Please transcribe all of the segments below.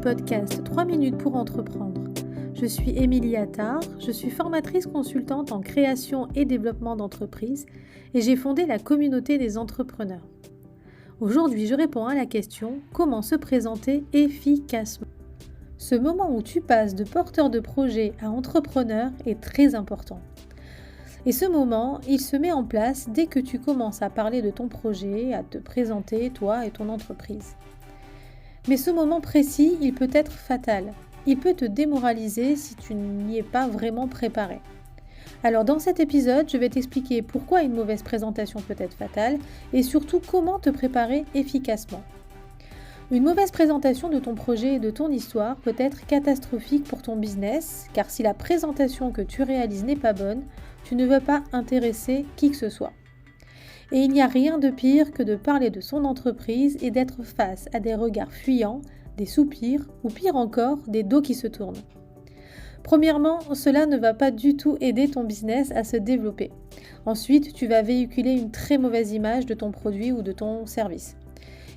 podcast 3 minutes pour entreprendre. Je suis Émilie Attard, je suis formatrice consultante en création et développement d'entreprises et j'ai fondé la communauté des entrepreneurs. Aujourd'hui, je réponds à la question « Comment se présenter efficacement ?» Ce moment où tu passes de porteur de projet à entrepreneur est très important. Et ce moment, il se met en place dès que tu commences à parler de ton projet, à te présenter, toi et ton entreprise. Mais ce moment précis, il peut être fatal. Il peut te démoraliser si tu n'y es pas vraiment préparé. Alors dans cet épisode, je vais t'expliquer pourquoi une mauvaise présentation peut être fatale et surtout comment te préparer efficacement. Une mauvaise présentation de ton projet et de ton histoire peut être catastrophique pour ton business, car si la présentation que tu réalises n'est pas bonne, tu ne veux pas intéresser qui que ce soit. Et il n'y a rien de pire que de parler de son entreprise et d'être face à des regards fuyants, des soupirs ou pire encore, des dos qui se tournent. Premièrement, cela ne va pas du tout aider ton business à se développer. Ensuite, tu vas véhiculer une très mauvaise image de ton produit ou de ton service.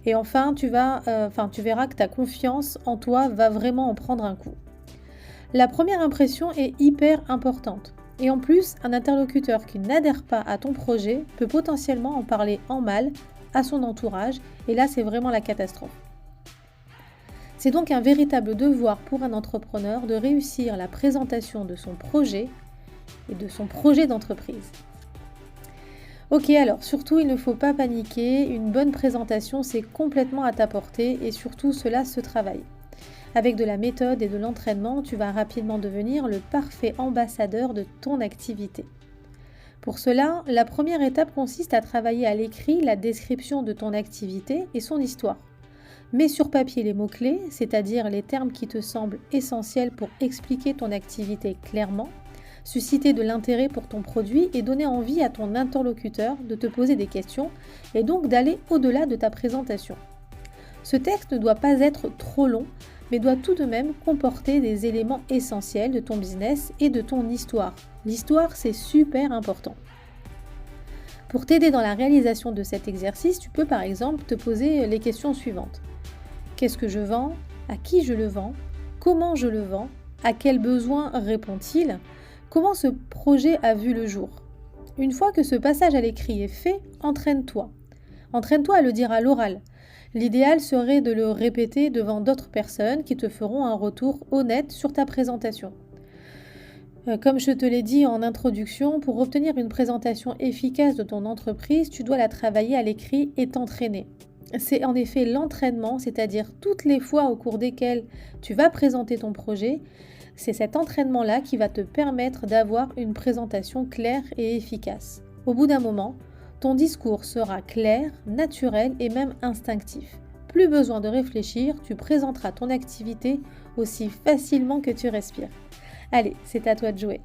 Et enfin, tu verras que ta confiance en toi va vraiment en prendre un coup. La première impression est hyper importante. Et en plus, un interlocuteur qui n'adhère pas à ton projet peut potentiellement en parler en mal à son entourage. Et là, c'est vraiment la catastrophe. C'est donc un véritable devoir pour un entrepreneur de réussir la présentation de son projet et de son projet d'entreprise. Ok, alors surtout, il ne faut pas paniquer. Une bonne présentation, c'est complètement à ta portée et surtout, cela se travaille. Avec de la méthode et de l'entraînement, tu vas rapidement devenir le parfait ambassadeur de ton activité. Pour cela, la première étape consiste à travailler à l'écrit la description de ton activité et son histoire. Mets sur papier les mots-clés, c'est-à-dire les termes qui te semblent essentiels pour expliquer ton activité clairement, susciter de l'intérêt pour ton produit et donner envie à ton interlocuteur de te poser des questions et donc d'aller au-delà de ta présentation. Ce texte ne doit pas être trop long, mais doit tout de même comporter des éléments essentiels de ton business et de ton histoire. L'histoire, c'est super important. Pour t'aider dans la réalisation de cet exercice, tu peux par exemple te poser les questions suivantes. Qu'est-ce que je vends ? À qui je le vends ? Comment je le vends ? À quels besoins répond-il ? Comment ce projet a vu le jour ? Une fois que ce passage à l'écrit est fait, entraîne-toi. Entraîne-toi à le dire à l'oral. L'idéal serait de le répéter devant d'autres personnes qui te feront un retour honnête sur ta présentation. Comme je te l'ai dit en introduction, pour obtenir une présentation efficace de ton entreprise, tu dois la travailler à l'écrit et t'entraîner. C'est en effet l'entraînement, c'est-à-dire toutes les fois au cours desquelles tu vas présenter ton projet, c'est cet entraînement-là qui va te permettre d'avoir une présentation claire et efficace. Au bout d'un moment, ton discours sera clair, naturel et même instinctif. Plus besoin de réfléchir, tu présenteras ton activité aussi facilement que tu respires. Allez, c'est à toi de jouer.